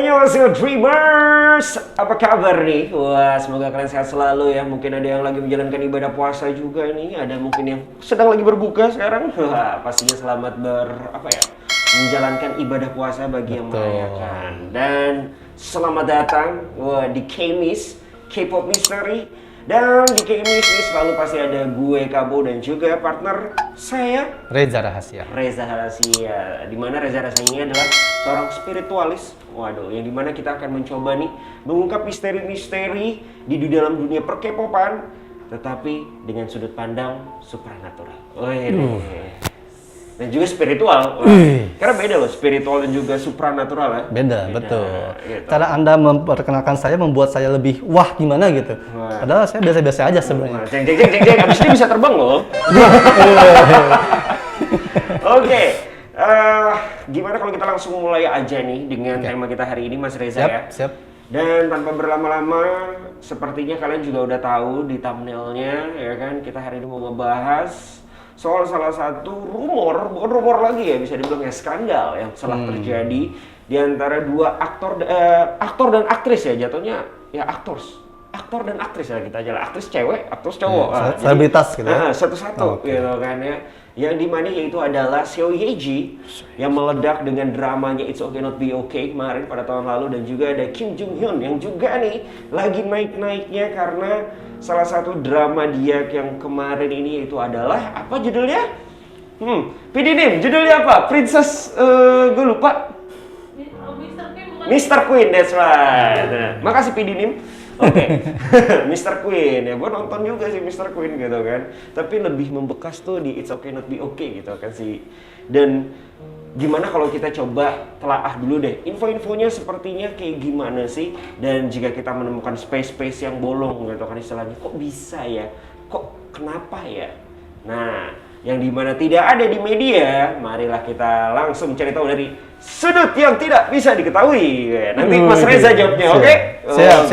Annyeonghaseyo Dreamers, apa kabar nih? Wah, semoga kalian sehat selalu ya. Mungkin ada yang lagi menjalankan ibadah puasa juga nih. Ada mungkin yang sedang lagi berbuka sekarang. Wah, pastinya selamat menjalankan ibadah puasa bagi yang merayakan. Dan selamat datang di K-Miss, K-pop Mystery. Dan di K-Miss ini selalu pasti ada gue, Kabo, dan juga partner saya Reza Rahasia. Reza Rahasia, dimana Reza Rahasia ini adalah seorang spiritualis. Waduh, yang dimana kita akan mencoba nih mengungkap misteri-misteri di dalam dunia perkepopan, tetapi dengan sudut pandang supranatural. Dan juga spiritual. Karena beda loh, spiritual dan juga supranatural ya. Beda, betul. Gitu. Cara Anda memperkenalkan saya membuat saya lebih wah gimana gitu. Padahal saya biasa-biasa aja sebenarnya. Jeng, abis ini bisa terbang loh. Oke. Gimana kalau kita langsung mulai aja nih dengan tema kita hari ini, Mas Reza ya? Siap. Dan tanpa berlama-lama, sepertinya kalian juga udah tahu di thumbnailnya, ya kan? Kita hari ini mau ngebahas soal salah satu rumor, bukan rumor lagi ya, bisa dibilang ya skandal yang telah terjadi di antara dua aktor dan aktris ya, jatuhnya ya aktor dan aktris ya, kita aja lah, aktris cewek, aktris cowok. Selebritas gitu ya? Satu-satu gitu kan ya. Yang dimana yaitu adalah Seo Ye-ji yang meledak dengan dramanya It's Okay Not Be Okay kemarin pada tahun lalu, dan juga ada Kim Jung Hyun yang juga nih lagi naik-naiknya karena salah satu drama dia yang kemarin ini yaitu adalah apa judulnya? PDNim, judulnya apa? Princess, gue lupa. Mr. Queen, that's right. Nah, makasih PDNim. Oke. Mr. Queen ya, gue nonton juga sih Mr. Queen gitu kan. Tapi lebih membekas tuh di It's Okay Not Be Okay gitu kan sih. Dan gimana kalau kita coba telaah dulu deh, info-infonya sepertinya kayak gimana sih? Dan jika kita menemukan space-space yang bolong gitu kan istilahnya, kok bisa ya? Kok kenapa ya? Nah, yang dimana tidak ada di media, marilah kita langsung cari tahu dari sudut yang tidak bisa diketahui. Nanti Mas Reza jawabnya, oke? Siap.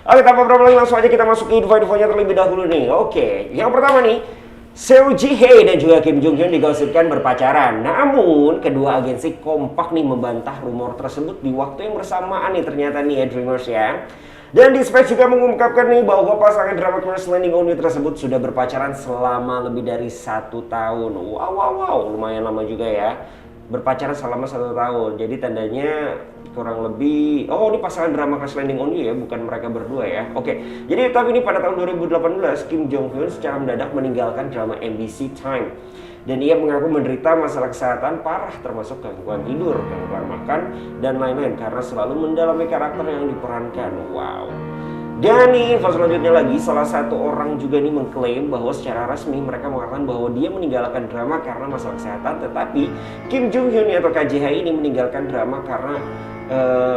Oke, tanpa berlama-lama langsung aja kita masuk ke info-infonya terlebih dahulu nih. Oke, yang pertama nih, Seo Ji-hye dan juga Kim Jung Hyun digosipkan berpacaran. Namun, kedua agensi kompak nih membantah rumor tersebut di waktu yang bersamaan nih ternyata nih ya Dreamers ya. Dan Dispatch juga mengungkapkan nih bahwa pasangan drama Crash Landing on You tersebut sudah berpacaran selama lebih dari 1 tahun. Wow, lumayan lama juga ya. Berpacaran selama 1 tahun. Jadi tandanya kurang lebih, ini pasangan drama Crash Landing on You ya, bukan mereka berdua ya. Oke, jadi tapi ini pada tahun 2018 Kim Jong Hyun secara mendadak meninggalkan drama MBC Time. Dan ia mengaku menderita masalah kesehatan parah termasuk gangguan tidur, gangguan makan, dan lain-lain karena selalu mendalami karakter yang diperankan. Wow. Dan nih info selanjutnya lagi, salah satu orang juga nih mengklaim bahwa secara resmi mereka mengatakan bahwa dia meninggalkan drama karena masalah kesehatan, tetapi Kim Jung Hyun atau KJH ini meninggalkan drama karena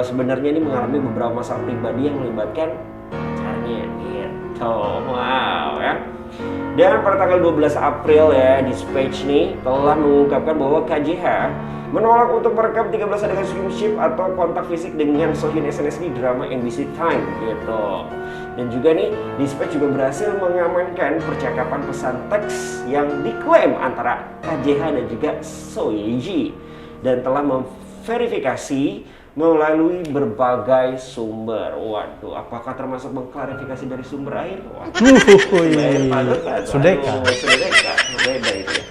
sebenarnya ini mengalami beberapa masalah pribadi yang melibatkan pacarnya gitu. Wow ya. Dan pada tanggal 12 April ya, Dispatch nih telah mengungkapkan bahwa KJH menolak untuk merekam 13 adegan skinship atau kontak fisik dengan Sohyun SNSD di drama MBC Time gitu. Dan juga nih, Dispatch juga berhasil mengamankan percakapan pesan teks yang diklaim antara KJH dan juga Seo Ye-ji dan telah memverifikasi melalui berbagai sumber. Waduh, apakah termasuk mengklarifikasi dari sumber air? Sudeka. Beda itu ya.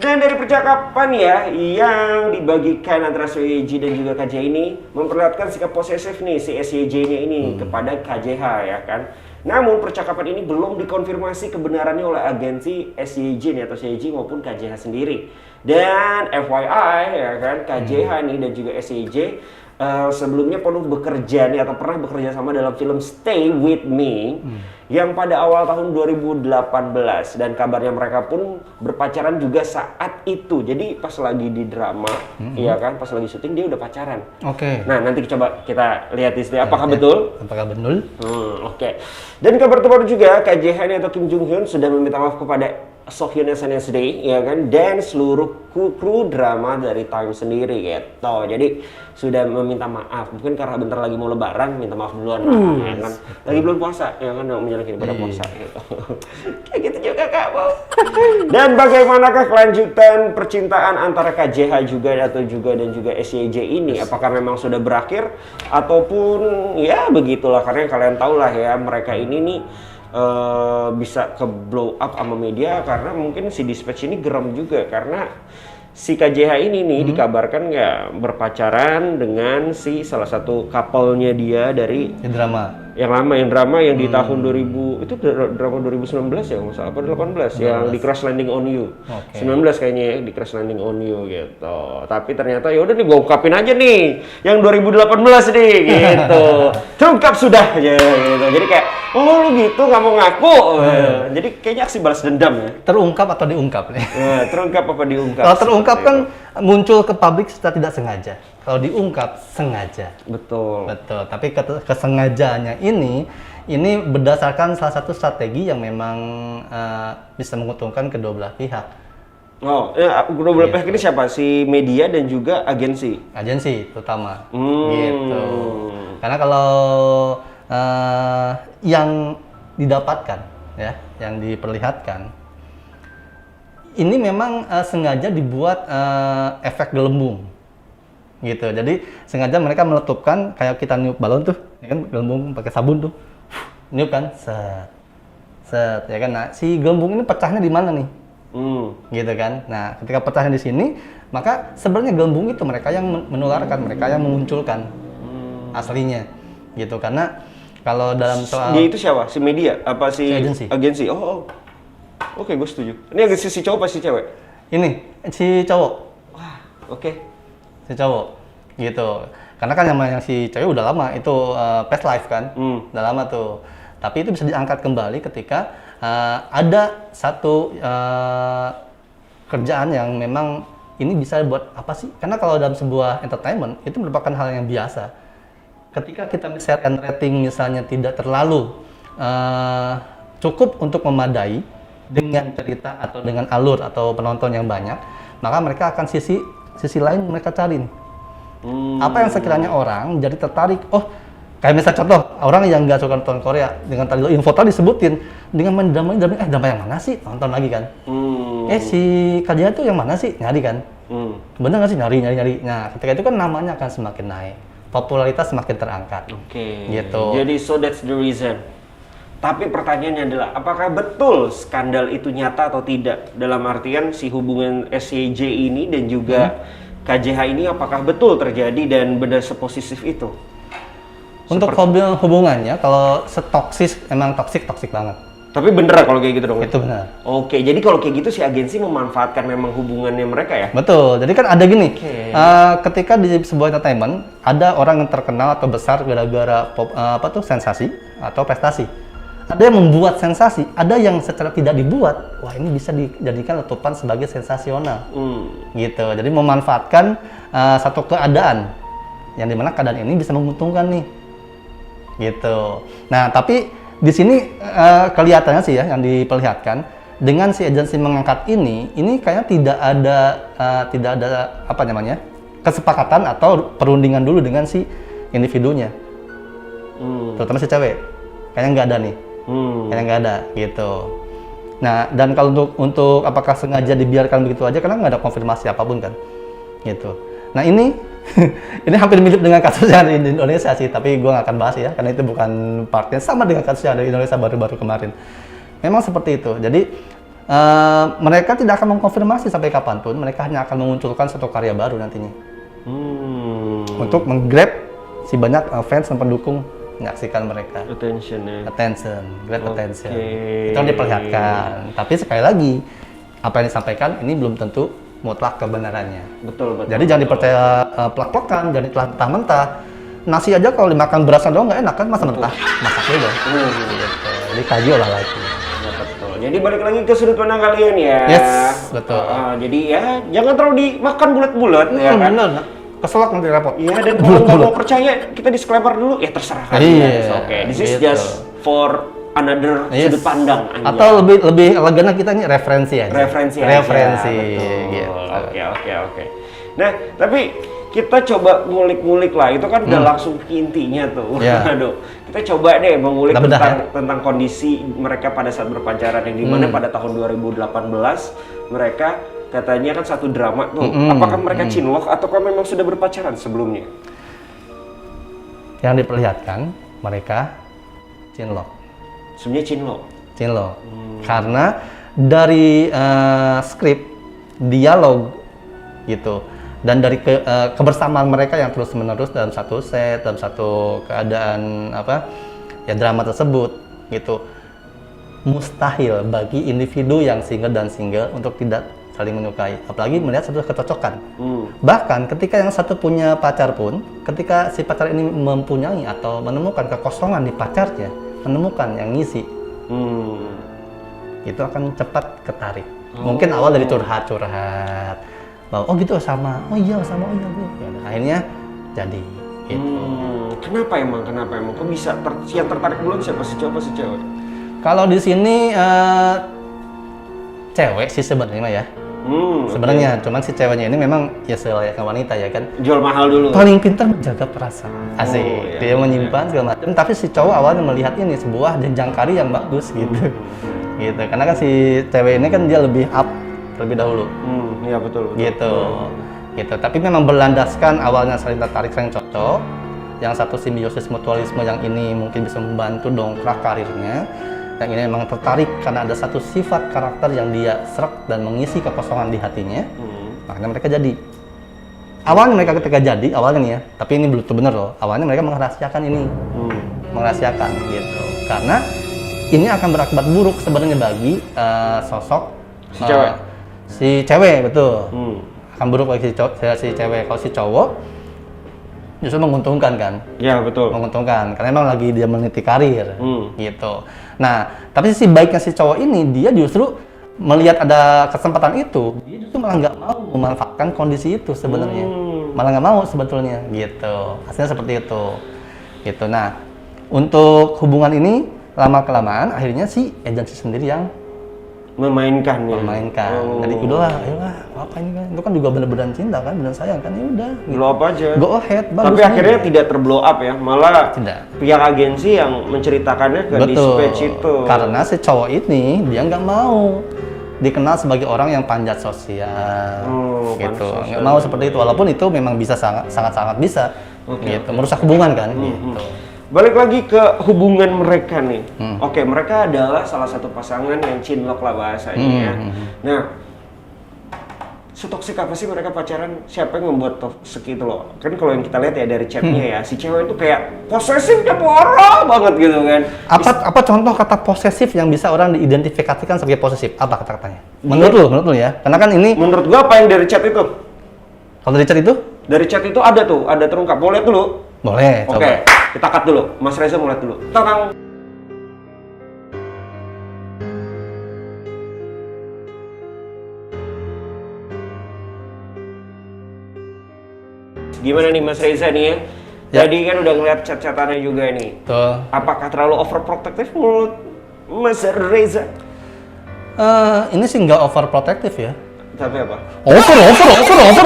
Dan dari percakapan ya yang dibagikan antara Seo Ye-ji dan juga KJH ini memperlihatkan sikap posesif nih si SYJ-nya ini kepada KJH ya kan. Namun percakapan ini belum dikonfirmasi kebenarannya oleh agensi SYJ atau SYJ maupun KJH sendiri. Dan FYI ya kan, KJH nih dan juga SYJ sebelumnya pernah bekerja sama dalam film Stay With Me yang pada awal tahun 2018, dan kabarnya mereka pun berpacaran juga saat itu. Jadi pas lagi di drama, ya kan, pas lagi syuting dia udah pacaran. Oke. Nah, nanti coba kita lihat di sini apakah betul? Apakah betul? Oke. Dan kabar terbaru juga, KJH atau Kim Jung Hyun sudah meminta maaf kepada Sohyun SNSD ya kan, dan seluruh kru drama dari Time sendiri gitu. Jadi sudah meminta maaf, mungkin karena bentar lagi mau lebaran, minta maaf duluan ya kan. Lagi belum puasa ya kan, menjalankan ibadah puasa gitu. Kayak gitu juga Kak Bo. Dan bagaimanakah kelanjutan percintaan antara KJH juga dan juga SCJ ini? Apakah memang sudah berakhir ataupun ya begitulah, karena kalian tahu lah ya, mereka ini nih bisa ke blow up sama media karena mungkin si Dispatch ini geram juga karena si KJH ini nih dikabarkan ya berpacaran dengan si salah satu couple-nya dia dari drama yang drama yang di tahun 2000 itu drama 2019 ya nggak salah, apa 18 yang di Crash Landing on You. 19 kayaknya ya, di Crash Landing on You gitu. Tapi ternyata ya udah nih gua ungkapin aja nih yang 2018 nih gitu. Terungkap sudah aja gitu. Jadi kayak oh lu gitu nggak mau ngaku. Jadi kayaknya aksi balas dendam ya. terungkap atau diungkap nih? Terungkap apa diungkap? Kalau terungkap kan muncul ke publik secara tidak sengaja. Kalau diungkap sengaja. Betul. Betul. Tapi kesengajaannya ini berdasarkan salah satu strategi yang memang bisa menguntungkan kedua belah pihak. Oh, kedua belah pihak ini siapa? Si media dan juga agensi. Agensi terutama. Gitu. Karena kalau yang didapatkan ya, yang diperlihatkan ini memang sengaja dibuat efek gelembung. Gitu. Jadi sengaja mereka meletupkan kayak kita niup balon tuh, ya kan, gelembung pakai sabun tuh. Niup kan, set ya kan. Nah, si gelembung ini pecahnya di mana nih? Gitu kan. Nah, ketika pecahnya di sini, maka sebenarnya gelembung itu mereka yang menularkan, mereka yang memunculkan aslinya. Gitu. Karena kalau dalam soal dia itu siapa? Si media apa si agensi? Oh. Oke, gue setuju. Ini agensi si cowok apa si cewek? Ini si cowok. Wah, oke. Si cowok gitu, karena kan yang si cewek udah lama itu past life kan, udah lama tuh, tapi itu bisa diangkat kembali ketika ada satu kerjaan yang memang ini bisa buat apa sih, karena kalau dalam sebuah entertainment itu merupakan hal yang biasa. Ketika kita misalkan rating misalnya tidak terlalu cukup untuk memadai dengan cerita atau dengan alur atau penonton yang banyak, maka mereka akan sisi lain mereka cari nih. Apa yang sekiranya orang jadi tertarik, oh kayak misalnya contoh, orang yang nggak suka nonton Korea, dengan tadi info tadi disebutin, dengan main drama yang mana sih, nonton lagi kan. Si kajian tuh yang mana sih, nyari kan. Bener nggak sih, nyari. Nah ketika itu kan namanya akan semakin naik, popularitas semakin terangkat. Gitu. Jadi so that's the reason. Tapi pertanyaannya adalah, apakah betul skandal itu nyata atau tidak? Dalam artian si hubungan SCJ ini dan juga KJH ini apakah betul terjadi dan benar seposisif itu? Untuk hubungannya, kalau setoksis, emang toksik banget. Tapi bener kalau kayak gitu dong? Itu benar. Oke, jadi kalau kayak gitu si agensi memanfaatkan memang hubungannya mereka ya? Betul, jadi kan ada gini, ketika di sebuah entertainment, ada orang yang terkenal atau besar gara-gara sensasi atau prestasi. Ada yang membuat sensasi, ada yang secara tidak dibuat, wah ini bisa dijadikan letupan sebagai sensasional. Gitu, jadi memanfaatkan satu keadaan, yang dimana keadaan ini bisa menguntungkan nih. Gitu. Nah, tapi di sini kelihatannya sih ya, yang diperlihatkan, dengan si agensi mengangkat ini kayaknya tidak ada apa namanya, kesepakatan atau perundingan dulu dengan si individunya. Terutama si cewek, kayaknya nggak ada nih. Kayaknya nggak ada gitu. Nah, dan kalau untuk apakah sengaja dibiarkan begitu aja, karena nggak ada konfirmasi apapun kan, gitu. Nah ini ini hampir mirip dengan kasus yang di Indonesia sih, tapi gue nggak akan bahas ya, karena itu bukan partnya, sama dengan kasus yang ada di Indonesia baru-baru kemarin. Memang seperti itu. Jadi mereka tidak akan mengkonfirmasi sampai kapanpun, mereka hanya akan memunculkan satu karya baru nantinya untuk menggrab si banyak fans dan pendukung menyaksikan mereka. Attention, grab attention. Itu yang diperlihatkan. Tapi sekali lagi, apa yang disampaikan ini belum tentu mutlak kebenarannya. Betul. Jadi jangan dipercaya plak-plakan, jangan ditelan mentah-mentah. Nasi aja kalau dimakan berasnya doang nggak enak kan, masa mentah, masak dulu. Jadi kaji olah lagi. Betul. Jadi balik lagi ke sudut pandang kalian ya. Yes, betul. Jadi ya jangan terlalu dimakan bulat-bulat ya kan. Bener. Keselak nanti repot. Iya, dan kalau nggak mau percaya, kita disclaimer dulu, ya terserah kalian. Oke, this is just for another Yes. sudut pandang. Anjay. Atau lebih elegannya kita ini referensi aja. Referensi Betul. gitu. Oke. Nah, tapi kita coba ngulik-ngulik lah. Itu kan udah langsung ke intinya tuh. Ya. Aduh. Kita coba deh mengulik Kita bedah, tentang kondisi mereka pada saat berpacaran yang dimana pada tahun 2018 mereka katanya kan satu drama tuh. Apakah mereka cinlok ataukah memang sudah berpacaran sebelumnya? Yang diperlihatkan mereka cinlok. Sebenarnya cinlok. Karena dari skrip, dialog gitu, dan dari kebersamaan mereka yang terus menerus dalam satu set, dalam satu keadaan drama tersebut gitu, mustahil bagi individu yang single dan single untuk tidak saling menyukai, apalagi melihat satu kecocokan. Bahkan ketika yang satu punya pacar pun, ketika si pacar ini mempunyai atau menemukan kekosongan di pacarnya, menemukan yang ngisi, itu akan cepat ketarik. Mungkin awal dari curhat-curhat, bahwa oh gitu sama, oh iya sama, oh iya. Ya, akhirnya jadi gitu. Kenapa emang? Kok bisa yang tertarik duluan siapa, si cowok apa si cewek? Kalau di sini cewek sih sebenarnya ya. Sebenarnya, cuman si ceweknya ini memang ya selayaknya wanita ya kan. Jual mahal dulu. Paling pintar menjaga perasaan. Asik. Iya. Dia menyimpan segala macam. Tapi si cowok awalnya melihat ini sebuah jenjang karir yang bagus gitu. Gitu. Karena kan si cewek ini kan dia lebih up terlebih dahulu. Iya betul. Gitu. Gitu. Tapi memang berlandaskan awalnya saling tertarik, saling cocok. Yang satu simbiosis mutualisme, yang ini mungkin bisa membantu dongkrak karirnya. Yang ini memang tertarik karena ada satu sifat karakter yang dia serak dan mengisi kekosongan di hatinya. Makanya mereka jadi. Awalnya mereka ketika jadi, awalnya nih ya, tapi ini belum benar loh. Awalnya mereka merahasiakan ini. Merahasiakan gitu. Karena ini akan berakibat buruk sebenarnya bagi sosok si cewek, betul. Akan buruk bagi si cewek. Kalau si cowok justru menguntungkan kan? Ya betul. Menguntungkan, karena emang lagi dia meniti karir, gitu. Nah, tapi sisi baiknya si cowok ini, dia justru melihat ada kesempatan itu, dia justru malah nggak mau memanfaatkan kondisi itu sebenarnya, malah nggak mau sebetulnya, gitu. Hasilnya seperti itu, gitu. Nah, untuk hubungan ini lama kelamaan, akhirnya si agensi sendiri yang memainkannya. Jadi udahlah, ayolah, apa ini kan? Itu kan juga benar-benar cinta kan, benar sayang kan, ya udah. Blow up aja. Go ahead, bagus. Tapi akhirnya tidak terblow up ya, malah Tidak. pihak agensi yang menceritakannya ke dispatch itu. Karena si cowok ini dia nggak mau dikenal sebagai orang yang panjat sosial, gitu. Nggak mau seperti itu, walaupun itu memang bisa sangat bisa, gitu. Merusak hubungan kan, gitu. Balik lagi ke hubungan mereka nih. Oke, mereka adalah salah satu pasangan yang cinlok lah bahasanya ya. Nah, setoksik apa sih mereka pacaran? Siapa yang membuat toksik itu loh? Kan kalau yang kita lihat ya dari chatnya ya, si cewek itu kayak posesifnya parah banget gitu kan. Apa contoh kata posesif yang bisa orang diidentifikasikan sebagai posesif? Apa kata-katanya? Menurut lu ya? Karena kan ini menurut gua apa yang dari chat itu? Kalau dari chat itu? Dari chat itu ada terungkap. Boleh dulu? Boleh, coba. Oke, kita cut dulu. Mas Reza mulai dulu. Tentang gimana nih Mas Reza nih ya? Jadi kan udah ngeliat chat-chatannya juga nih. Tuh. Apakah terlalu overprotective menurut Mas Reza? Ini sih nggak overprotective ya. Tapi apa? Overprotective.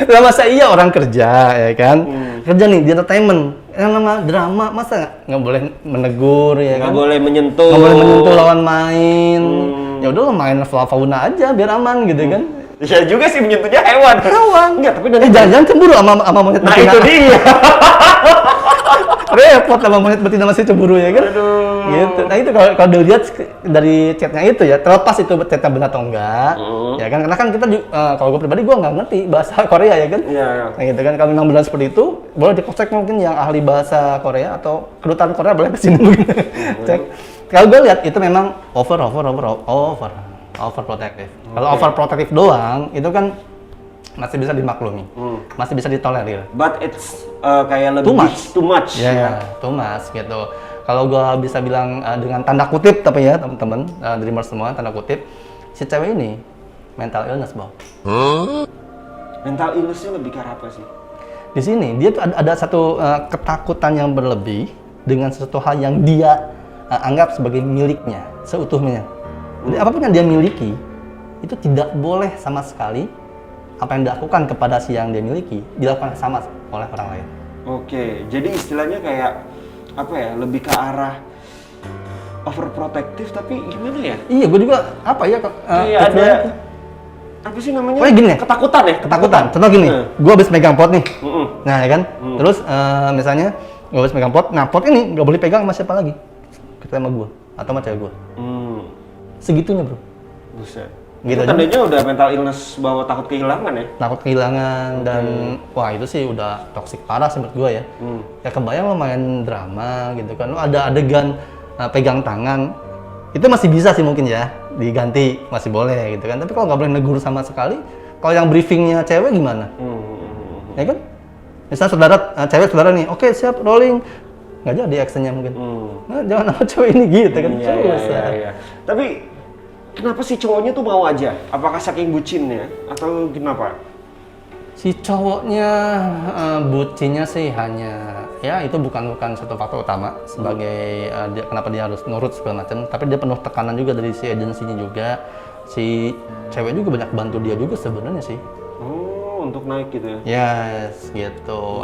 Lah masa iya orang kerja ya kan? Kerja nih di entertainment. Yang nama drama masa nggak boleh menegur ya Nggak kan? boleh menyentuh. Nggak boleh menyentuh lawan main. Ya udah lo main fauna aja biar aman gitu kan? Ya juga sih menyentuhnya hewan. Enggak, tapi nanti Jangan cemburu sama monyet nah betina. itu dia. Repot sama monyet betina masih cemburu ya kan? Gitu. Nah itu kalau dilihat dari chatnya itu ya, terlepas itu chatnya benar atau enggak, ya kan? Karena kan kita kalau gue pribadi gue nggak ngerti bahasa Korea ya kan? Iya. Nah gitu kan, kalau memang benar seperti itu, boleh dikocek mungkin yang ahli bahasa Korea atau kedutaan Korea boleh kesini mungkin cek. Kalau gue lihat itu memang overprotective. Kalau overprotective doang, itu kan masih bisa dimaklumi, masih bisa ditolerir. But it's kayak lebih too much. Ya, too much gitu. Kalau gua bisa bilang dengan tanda kutip tapi ya teman-teman dreamers semua tanda kutip, si cewek ini mental illness, Bang. Mental illness-nya lebih ke arah apa sih? di sini dia tuh ada satu ketakutan yang berlebih dengan sesuatu hal yang dia anggap sebagai miliknya seutuhnya. Jadi apapun yang dia miliki itu tidak boleh sama sekali apa yang dilakukan kepada si yang dia miliki dilakukan sama oleh orang lain. Oke, jadi istilahnya kayak apa ya, lebih ke arah overprotective, tapi gimana ya? Iya, gue juga apa ya? Kayak ada apa sih namanya? Oh, gini ya? Ketakutan ya? Ketakutan. Contoh gini, gue habis megang pot nih. Nah, ya kan? Terus misalnya gue habis megang pot, nah pot ini nggak boleh pegang sama siapa lagi? Kita sama gue atau sama cewek gue. Segitunya, bro. Buset. Gitu Itu tandanya udah mental illness bahwa takut kehilangan ya? Takut kehilangan dan wah itu sih udah toksik parah sih menurut gue ya. Ya kebayang lo main drama gitu kan, lo ada adegan pegang tangan, itu masih bisa sih mungkin ya diganti, masih boleh gitu kan. Tapi kalau nggak boleh negur sama sekali, kalau yang briefingnya cewek gimana? Ya kan? Misalnya cewek saudara nih, oke siap rolling, nggak jadi actionnya mungkin. Nah, jangan sama cewek ini gitu kan. Iya. Tapi kenapa sih cowoknya tuh mau aja? Apakah saking bucinnya atau kenapa? Si cowoknya bucinnya sih hanya ya itu bukan satu faktor utama sebagai kenapa dia harus nurut segala macam, tapi dia penuh tekanan juga dari si agensinya juga. Si cewek juga banyak bantu dia juga sebenarnya sih. Oh, untuk naik gitu ya? Yes, gitu.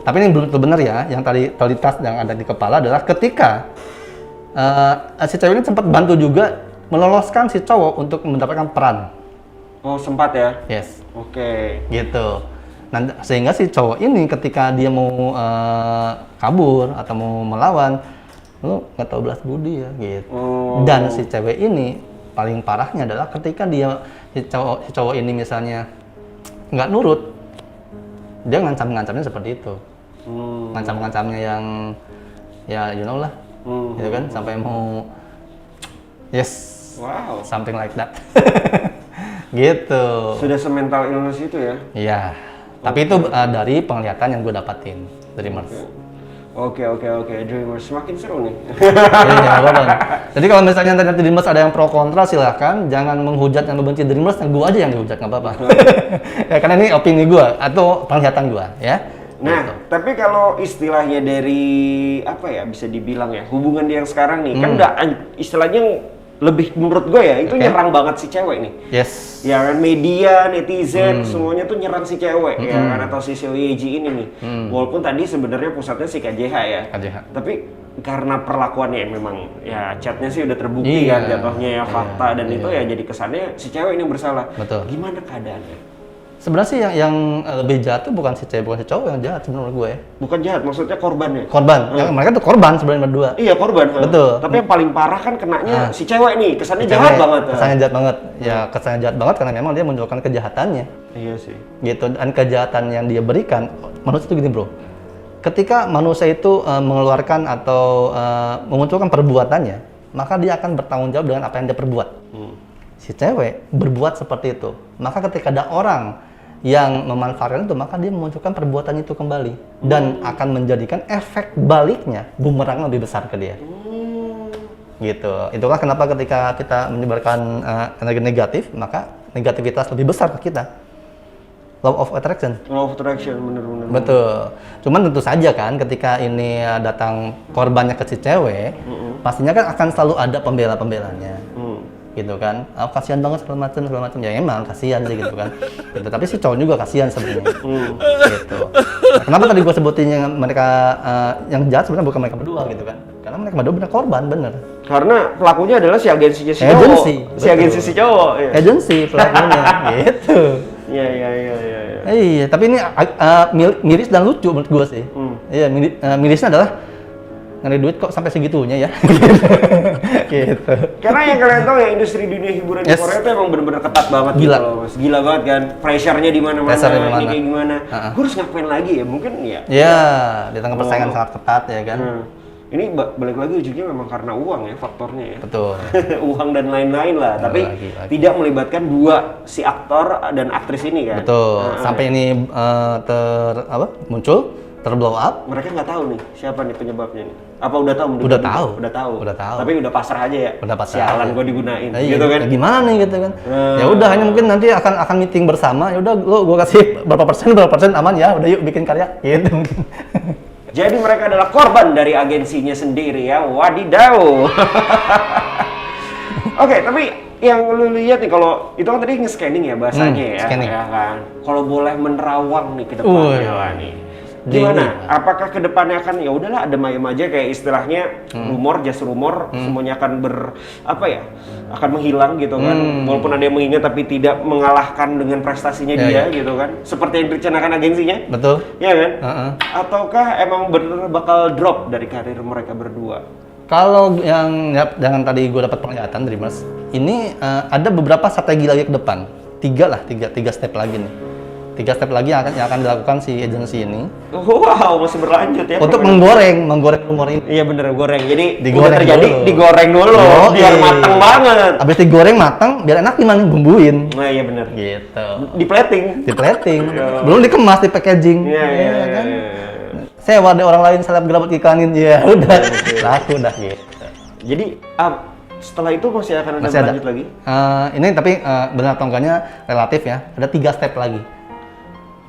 Tapi ini belum tentu benar ya. Yang tadi terlintas yang ada di kepala adalah ketika si cewek ini sempat bantu juga meloloskan si cowok untuk mendapatkan peran. Oh, sempat ya? Yes. Oke. Gitu. Nah, sehingga si cowok ini ketika dia mau kabur atau mau melawan, lu nggak tahu belas budi ya gitu. Dan si cewek ini paling parahnya adalah ketika si cowok ini misalnya nggak nurut, dia ngancamnya seperti itu. Ngancamnya yang ya you know lah, gitu kan, sampai mau Wow. something like that. Gitu. Sudah semental illness itu ya? Iya. Tapi itu dari penglihatan yang gue dapatin dari Mars. Oke. Dreamers semakin seru nih. Iya, apa-apa. Jadi kalau misalnya ternyata Dreamers ada yang pro kontra, silahkan. Jangan menghujat yang membenci Dreamers, gue aja yang dihujat, nggak apa-apa. Ya, karena ini opini gue atau penglihatan gue, ya. Nah, tapi kalau istilahnya dari apa ya, bisa dibilang ya, hubungan dia yang sekarang nih, kan udah istilahnya lebih menurut gue ya, itu nyerang banget si cewek nih. Yes. Ya kan, media, netizen, semuanya tuh nyerang si cewek ya kan, atau si Seo Ye-ji ini nih. Walaupun tadi sebenarnya pusatnya si KJH ya. KJH. Tapi karena perlakuannya memang ya chatnya sih udah terbukti kan jatuhnya ya fakta dan itu ya jadi kesannya si cewek ini yang bersalah. Betul. Gimana keadaannya? Sebenarnya sih yang lebih jahat tuh bukan si cewek, bukan si cowok yang jahat sebenarnya gue. Bukan jahat, maksudnya korbannya. Korban. Yang mereka tuh korban sebenarnya berdua. Iya, korban. Betul. Tapi yang paling parah kan kenanya si cewek nih, kesannya jahat banget. Kesannya jahat banget. Ya, kesannya jahat banget karena memang dia menunjukkan kejahatannya. Iya sih. Gitu, dan kejahatan yang dia berikan, manusia itu gini bro. Ketika manusia itu mengeluarkan atau memunculkan perbuatannya, maka dia akan bertanggung jawab dengan apa yang dia perbuat. Si cewek berbuat seperti itu. Maka ketika ada orang yang memanfaatkan itu, maka dia memunculkan perbuatan itu kembali dan akan menjadikan efek baliknya bumerang lebih besar ke dia. Gitu. Itulah kenapa ketika kita menyebarkan energi negatif, maka negativitas lebih besar ke kita. Law of attraction. Law of attraction, bener-bener. Betul. Cuman tentu saja kan ketika ini datang korbannya ke si cewek, pastinya kan akan selalu ada pembela-pembelanya. Gitu kan, kasihan banget segala macam ya, emang kasihan sih gitu kan. Gitu. Tapi si cowok juga kasihan sebenarnya. Gitu. Nah, kenapa tadi gue sebutin yang mereka yang jahat sebenarnya bukan mereka berdua gitu kan? Karena mereka berdua benar korban, bener. Karena pelakunya adalah si agensinya si cowok. Agensi, si agensi si cowok. Ya. Agensi pelakunya, gitu. Iya. Iya, tapi ini miris dan lucu menurut gue sih. Iya, mirisnya adalah ngeri duit kok sampai segitunya ya. Gitu. Karena yang kalian tahu ya, industri dunia hiburan di Korea itu emang bener-bener ketat banget. Gila. Gitu loh, Mas. Gila banget kan. Pressure-nya di mana-mana, ini kayak gimana. Gue harus ngapain lagi ya? Mungkin ya. Iya, di tengah persaingan sangat ketat ya kan. Ini balik lagi ujungnya memang karena uang ya faktornya ya. Betul. Uang dan lain-lain lah. Tapi lagi. tidak melibatkan si aktor dan aktris ini kan. Betul. Sampai ini muncul, terblow up. Mereka nggak tahu nih siapa nih penyebabnya nih. Apa udah tahu? Udah tahu. Udah tahu. Tapi udah pasrah aja ya. Udah pasrah Sialan aja. gue digunain, Iya, gitu kan? ya gimana nih gitu kan? Ya udah, hanya mungkin nanti akan meeting bersama. Ya udah, gua kasih berapa persen aman ya. Udah yuk bikin karya, gitu mungkin. Jadi mereka adalah korban dari agensinya sendiri ya. Wadidaw. Oke, tapi yang lu lihat nih, kalau itu kan tadi nge-scanning ya bahasanya ya, scanning. ya kan. Kalau boleh menerawang nih ke depannya lah nih. Gimana? Apakah ke depannya akan ya udahlah ada ayem aja kayak istilahnya rumor, just rumor, semuanya akan akan menghilang gitu kan. Walaupun ada yang mengingat tapi tidak mengalahkan dengan prestasinya dia gitu kan. Seperti yang direncanakan agensinya. Betul. Iya kan? Ataukah emang bener bakal drop dari karir mereka berdua? Kalau yang tadi gue dapat penglihatan dari Mas, ini ada beberapa strategi lagi ke depan. Tiga step lagi nih. 3 step lagi yang akan dilakukan si agensi ini. Wow, masih berlanjut ya. Untuk menggoreng rumor ini. Iya bener, goreng. Jadi Digoreng udah terjadi, dulu. digoreng dulu, biar matang banget. Habis digoreng matang, biar enak gimana bumbuin. Nah iya bener. Gitu. Di plating. Belum dikemas, di packaging. Iya. Kan? Sewa ada orang lain selebgram iklanin, ya udah laku dah gitu. Jadi setelah itu masih akan ada lanjut lagi? Ini tapi benar atau enggaknya relatif ya. Ada 3 step lagi.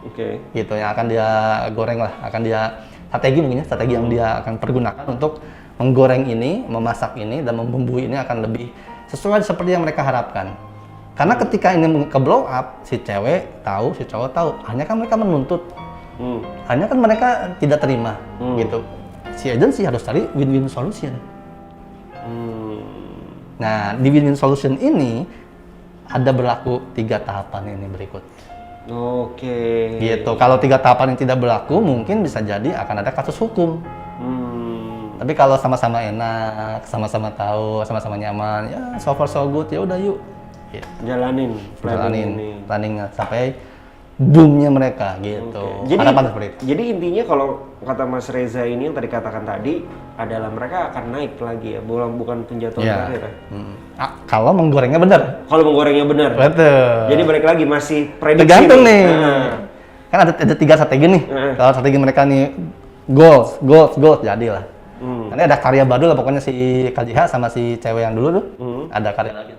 Oke. Gitu yang akan dia goreng lah, akan dia strategi yang dia akan pergunakan untuk menggoreng ini, memasak ini dan membumbui ini akan lebih sesuai seperti yang mereka harapkan. Karena ketika ini ke blow up, si cewek tahu, si cowok tahu, hanya kan mereka menuntut. Hanya kan mereka tidak terima gitu. Si agency harus cari win-win solution. Nah, di win-win solution ini ada berlaku 3 tahapan ini berikut. Oke. Gitu. Kalau 3 tahapan yang tidak berlaku, mungkin bisa jadi akan ada kasus hukum. Tapi kalau sama-sama enak, sama-sama tahu, sama-sama nyaman, ya so far so good, ya udah yuk. Gitu. Jalanin planningnya sampai boomnya mereka gitu. Jadi, harapan seperti itu. Jadi intinya kalau kata Mas Reza ini yang tadi katakan tadi adalah mereka akan naik lagi ya, bukan penjatuhan karir ya. Kalau menggorengnya benar. Kalau menggorengnya benar. Betul. Jadi balik lagi masih prediksi. Tergantung nih. Kan ada 3 strategi nih. Kalau strategi mereka nih goals, jadilah. Nanti ada karya baru lah pokoknya si KJH sama si cewek yang dulu tuh. Ada karya lagi.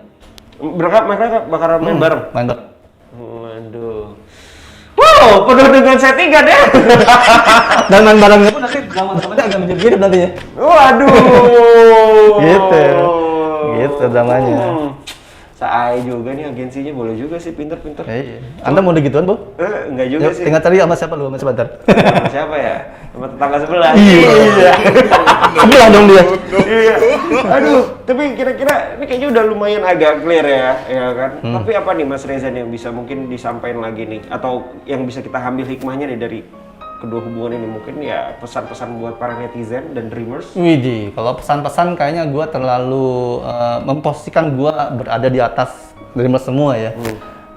Mereka bakal main bareng. Waduh. Wow, penuh dengan settingan ya. Dan main barengnya pun nanti drama-dramanya agak mirip-mirip nantinya. Waduh. Gitu dramanya. Saai juga nih agensinya, boleh juga sih, pinter-pinter. Iya. Anda mau digituan, Bu? Enggak juga sih. Tinggal cari sama siapa lu, sama sebentar. Sama siapa ya? Sama tetangga sebelah. Iya. Sebelah dong dia. Iya. Aduh, tapi kira-kira ini kayaknya udah lumayan agak clear ya kan? Tapi apa nih Mas Reza nih yang bisa mungkin disampaikan lagi nih, atau yang bisa kita ambil hikmahnya nih dari kedua hubungan ini, mungkin ya pesan-pesan buat para netizen dan dreamers? Widih, kalau pesan-pesan kayaknya gue terlalu memposisikan gue berada di atas dreamers semua ya.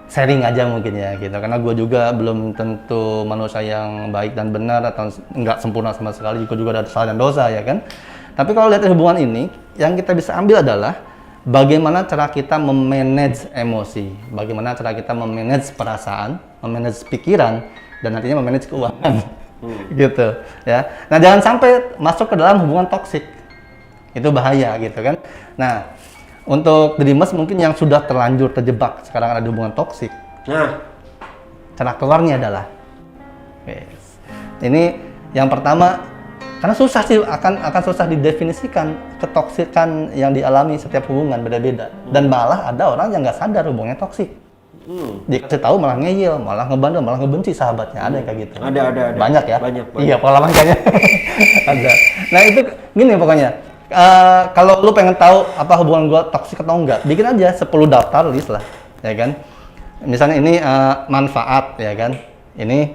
Sharing aja mungkin ya gitu, karena gue juga belum tentu manusia yang baik dan benar atau nggak sempurna sama sekali, juga ada salah dan dosa ya kan. Tapi kalau lihat hubungan ini, yang kita bisa ambil adalah bagaimana cara kita memanage emosi, bagaimana cara kita memanage perasaan, memanage pikiran, dan nantinya memanage keuangan. Gitu ya. Nah, jangan sampai masuk ke dalam hubungan toksik. Itu bahaya gitu kan. Nah, untuk dreamers mungkin yang sudah terlanjur terjebak sekarang ada di hubungan toksik. Nah, cara keluarnya adalah ini yang pertama, karena susah sih akan susah didefinisikan ketoksikan yang dialami setiap hubungan beda-beda. Dan malah ada orang yang nggak sadar hubungannya toksik. Dikasih tahu malah ngeyel, malah ngebandel, malah ngebenci sahabatnya. Ada yang kayak gitu. Ada. Banyak ya? Banyak. Iya, pengalaman kayaknya. Ada. Nah, itu gini pokoknya. Kalau lu pengen tahu apa hubungan gua toksik atau enggak, bikin aja 10 daftar list lah, ya kan? Misalnya ini manfaat, ya kan? Ini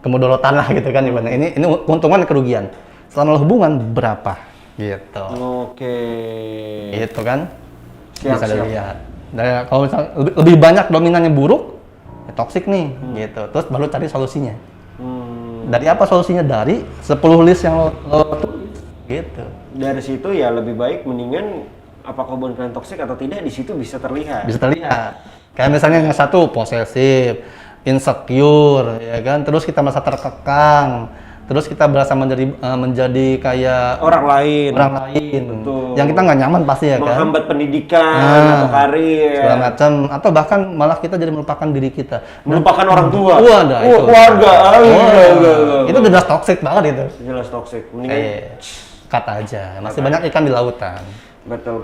kemudorotan lah gitu kan, ini keuntungan kerugian. Selama hubungan berapa? Gitu. Oke. Gitu kan? Siap. Bisa dilihat. Nah, kalau misalnya lebih banyak dominannya buruk, ya toksik nih, gitu. Terus baru cari solusinya. Dari apa solusinya? Dari 10 list yang lo tulis, gitu. Dari situ ya lebih baik mendingan apakah hubungan kalian toksik atau tidak, di situ bisa terlihat. Bisa terlihat. Kayak misalnya yang satu posesif, insecure, ya kan? Terus kita merasa terkekang, terus kita berasa menjadi kayak Orang lain. Betul. yang kita nggak nyaman pasti ya kan? Menghambat pendidikan atau karir. Segala macam, atau bahkan malah kita jadi melupakan diri kita. Melupakan orang tua. Wadah, itu. Keluarga. Itu udah toxic banget itu. Jelas toxic. Mendingan Kata aja, masih banyak ikan di lautan. Betul.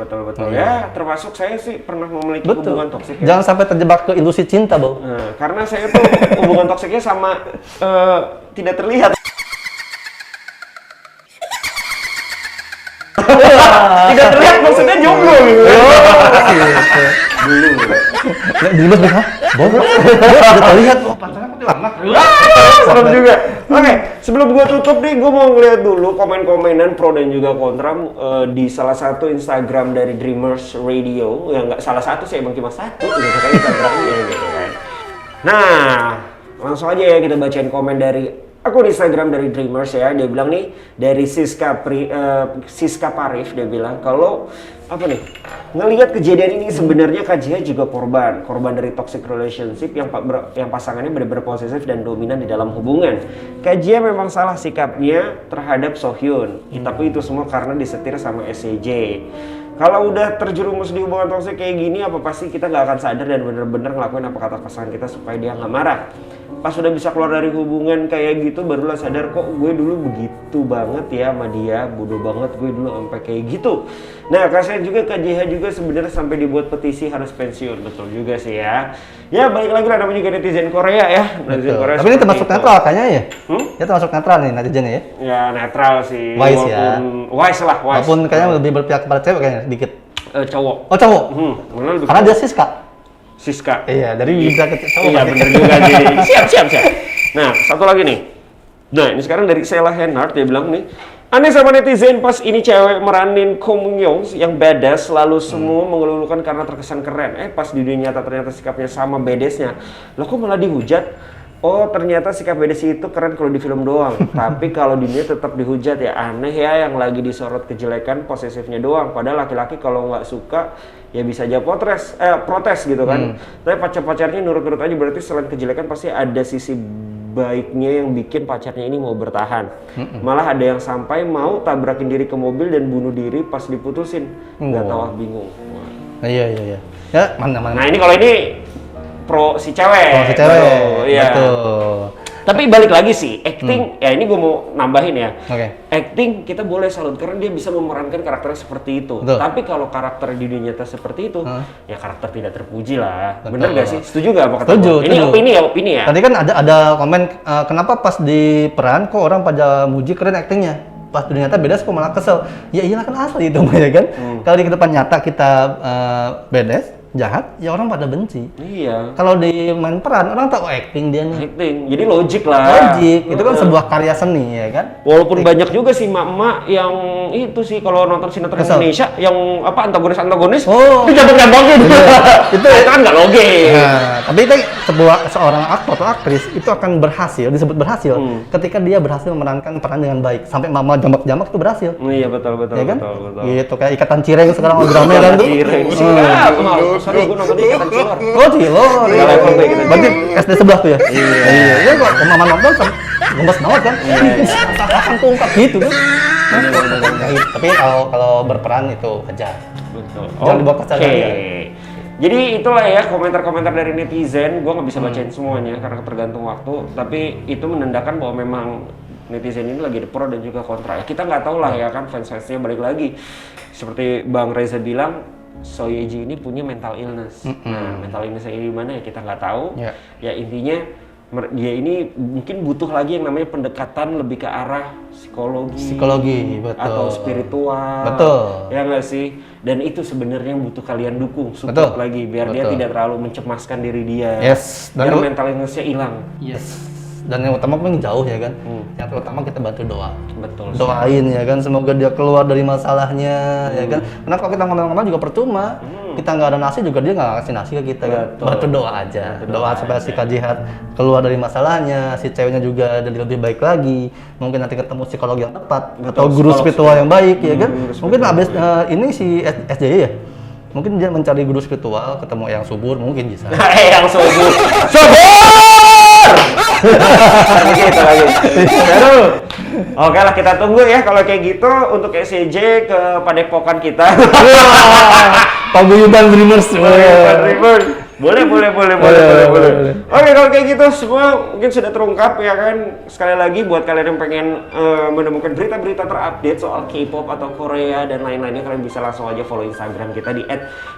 Ya, termasuk saya sih pernah memiliki hubungan toksik. Ya. Jangan sampai terjebak ke ilusi cinta, Bau. Nah, karena saya tuh hubungan toksiknya sama tidak terlihat. Tidak terlihat maksudnya jomblo gitu. Dulu hah? Bau. Udah terlihat pacaran kok lama. Serem juga. Oke, sebelum gua tutup nih, gua mau ngeliat dulu komen-komenan pro dan juga kontra di salah satu Instagram dari Dreamers Radio. Ya nggak salah satu sih, emang cuma satu gitu kan Instagramnya gitu kan. Nah, langsung aja ya kita bacain komen dari akun Instagram dari Dreamers ya. Dia bilang nih dari Siska Parif, dia bilang kalau apa nih, ngelihat kejadian ini sebenarnya KJH juga korban dari toxic relationship yang pasangannya benar-benar posesif dan dominan di dalam hubungan. KJH memang salah sikapnya terhadap Sohyun, tapi itu semua karena disetir sama SCJ. Kalau udah terjerumus di hubungan toksik kayak gini, apa pasti kita nggak akan sadar dan bener-bener ngelakuin apa kata pasangan kita supaya dia nggak marah. Pas udah bisa keluar dari hubungan kayak gitu, barulah sadar kok gue dulu begitu banget ya sama dia, bodoh banget gue dulu sampai kayak gitu. Nah, kasihan juga KJH juga sebenarnya sampai dibuat petisi harus pensiun, betul juga sih ya. Ya balik lagi lah, namanya juga netizen Korea ya. Netizen Korea. Tapi ini termasuk netral kayaknya ya? Ya termasuk netral nih netizen ya? Ya netral sih. Wise ya. Wise lah, wise. Walaupun kayaknya lebih berpihak kepada cewek kayaknya dikit. Cowok. Oh cowok? Karena dia Siska. Iya, dari bisa ke cowok. Iya bener juga jadi. Siap. Nah, satu lagi nih. Nah, ini sekarang dari Sheila Henhard, dia bilang nih, aneh sama netizen pas ini cewek meranin Kong Myung yang badass, lalu semua mengelulukan karena terkesan keren. Pas di dunia nyata ternyata sikapnya sama badassnya. Loh kok malah dihujat? Oh ternyata sikap badass itu keren kalau di film doang. Tapi kalau di dunia tetap dihujat ya, aneh ya, yang lagi disorot kejelekan posesifnya doang. Padahal laki-laki kalau nggak suka ya bisa aja protes gitu kan. Tapi pacar-pacarnya nurut-nurut aja, berarti selain kejelekan pasti ada sisi baiknya yang bikin pacarnya ini mau bertahan. Malah ada yang sampai mau tabrakin diri ke mobil dan bunuh diri pas diputusin. Nggak tahu, bingung. Iya. Ya mana. Nah ini kalau ini pro si cewek. Iya. Betul. Tapi balik lagi sih, acting, ya ini gue mau nambahin ya. Oke. Acting kita boleh salut karena dia bisa memerankan karakternya seperti itu. Betul. Tapi kalau karakter di dunia nyata seperti itu, ya karakter tidak terpuji lah. Betul. Bener gak sih? Setuju gak apa kata Setuju, gue? Ini opini ya. Tadi kan ada komen, kenapa pas di peran kok orang pada muji keren actingnya? Pas di dunia nyata beda, kok malah kesel. Ya iyalah kan asli itu ya kan. Kalau di depan nyata kita beda, jahat, ya orang pada benci. Iya. Kalau di main peran, orang tahu acting dia nih. Acting, jadi logik lah. Logik, itu kan sebuah karya seni ya kan. Walaupun banyak juga sih emak-emak yang itu sih kalau nonton sinetron Indonesia yang apa antagonis itu jambak-jambakin. Itu kan nggak logis. Nah, tapi itu seorang aktor atau aktris itu akan disebut berhasil ketika dia berhasil memerankan peran dengan baik. Sampai mama jambak-jambak itu berhasil. Iya betul. Ya kan? Betul. Gitu kayak ikatan cireng sekarang drama kan tuh. Sorry, gue nontonnya ikatan Cilor. Oh, Cilor. Nggak level kayak gitu. Berarti SD sebelah tuh ya? Iya. Iya kok mama nonton gemes banget kan? Akan tuh gitu kan? Tapi kalau berperan itu aja. Betul. Jangan dibawa ke Oke. Jadi itulah ya komentar-komentar dari netizen. Gue nggak bisa bacain semuanya karena tergantung waktu. Tapi itu menandakan bahwa memang netizen ini lagi ada pro dan juga kontra. Ya, kita nggak tahu lah ya kan fansnya balik lagi. Seperti Bang Reza bilang, Soyeji ini punya mental illness. Nah, mental illness ini gimana ya kita nggak tahu. Ya intinya dia ini mungkin butuh lagi yang namanya pendekatan lebih ke arah psikologi, betul. Atau spiritual. Betul. Ya nggak sih? Dan itu sebenarnya yang butuh kalian dukung, support lagi biar dia tidak terlalu mencemaskan diri dia. Yes. Biar mental illness-nya hilang. Yes. Dan yang utama pun jauh ya kan. Yang terutama kita bantu doa. Betul. Doain ya kan, semoga dia keluar dari masalahnya ya kan. Karena kalau kita ngomong-ngomong juga percuma. Kita nggak ada nasi juga dia nggak kasih nasi ke kita kan. Bantu doa aja. Doa supaya si Jihad keluar dari masalahnya, si ceweknya juga jadi lebih baik lagi. Mungkin nanti ketemu psikolog yang tepat atau guru spiritual yang baik ya kan. Mungkin abis ini si SJY ya. Mungkin dia mencari guru spiritual, ketemu yang subur mungkin bisa. Yang subur. Begitu lagi. Baru. Oke lah, kita tunggu ya kalau kayak gitu untuk SCJ ke Padepokan kita. Paguyuban Dreamers. Boleh. Oke, kalau kayak gitu semua mungkin sudah terungkap ya kan. Sekali lagi buat kalian yang pengen menemukan berita-berita terupdate soal K-pop atau Korea dan lain-lainnya, kalian bisa langsung aja follow Instagram kita di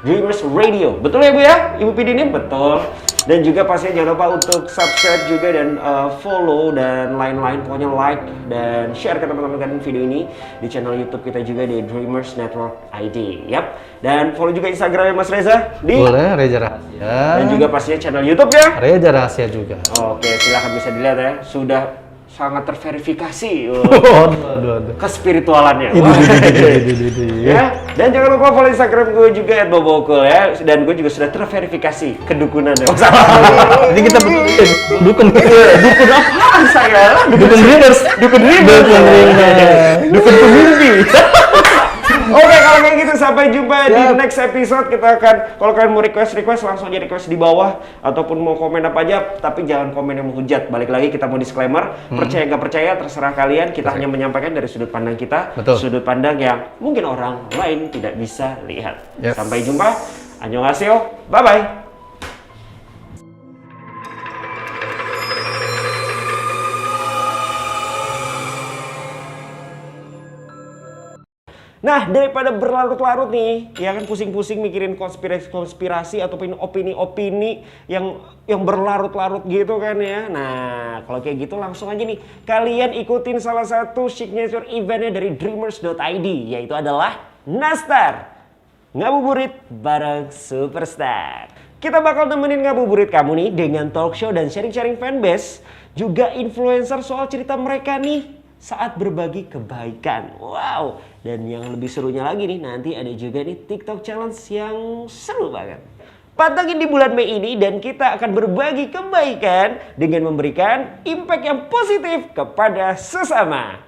@dreamersradio. Betul ya Bu ya? Ibu Pidini? Betul. Dan juga pastinya jangan lupa untuk subscribe juga dan follow dan lain-lain, pokoknya like dan share ke teman-teman kalian video ini di channel YouTube kita juga di Dreamers Network ID. Yap. Dan follow juga Instagramnya Mas Reza di Boleh, Reza Rahasia. dan juga pastinya channel YouTube ya. Reza Rahasia juga. Oke, silahkan bisa dilihat ya. Sudah sangat terverifikasi Aduh. kespiritualannya. Ini. Ya, dan jangan lupa follow Instagram gue juga @bobokul ya. Dan gue juga sudah terverifikasi kedukunan ya. Ini kita dukun Apaan saya? Dukun Dreamers. Dukun pemimpi. Oke, kalau kayak gitu sampai jumpa di next episode. Kita akan, kalau kalian mau request langsung aja request di bawah, ataupun mau komen apa aja, tapi jangan komen yang menghujat. Balik lagi kita mau disclaimer, percaya nggak percaya terserah kalian. Kita hanya menyampaikan dari sudut pandang kita, sudut pandang yang mungkin orang lain tidak bisa lihat. Sampai jumpa, annyeonghaseyo, bye bye. Nah, daripada berlarut-larut nih, ya kan pusing-pusing mikirin konspirasi ataupun opini-opini yang berlarut-larut gitu kan ya. Nah, kalau kayak gitu langsung aja nih, kalian ikutin salah satu signature eventnya dari Dreamers.id, yaitu adalah Nastar. Ngabuburit bareng Superstar. Kita bakal nemenin ngabuburit kamu nih dengan talk show dan sharing-sharing fanbase, juga influencer soal cerita mereka nih saat berbagi kebaikan. Wow, dan yang lebih serunya lagi nih, nanti ada juga nih TikTok challenge yang seru banget. Pantengin di bulan Mei ini dan kita akan berbagi kebaikan dengan memberikan impact yang positif kepada sesama.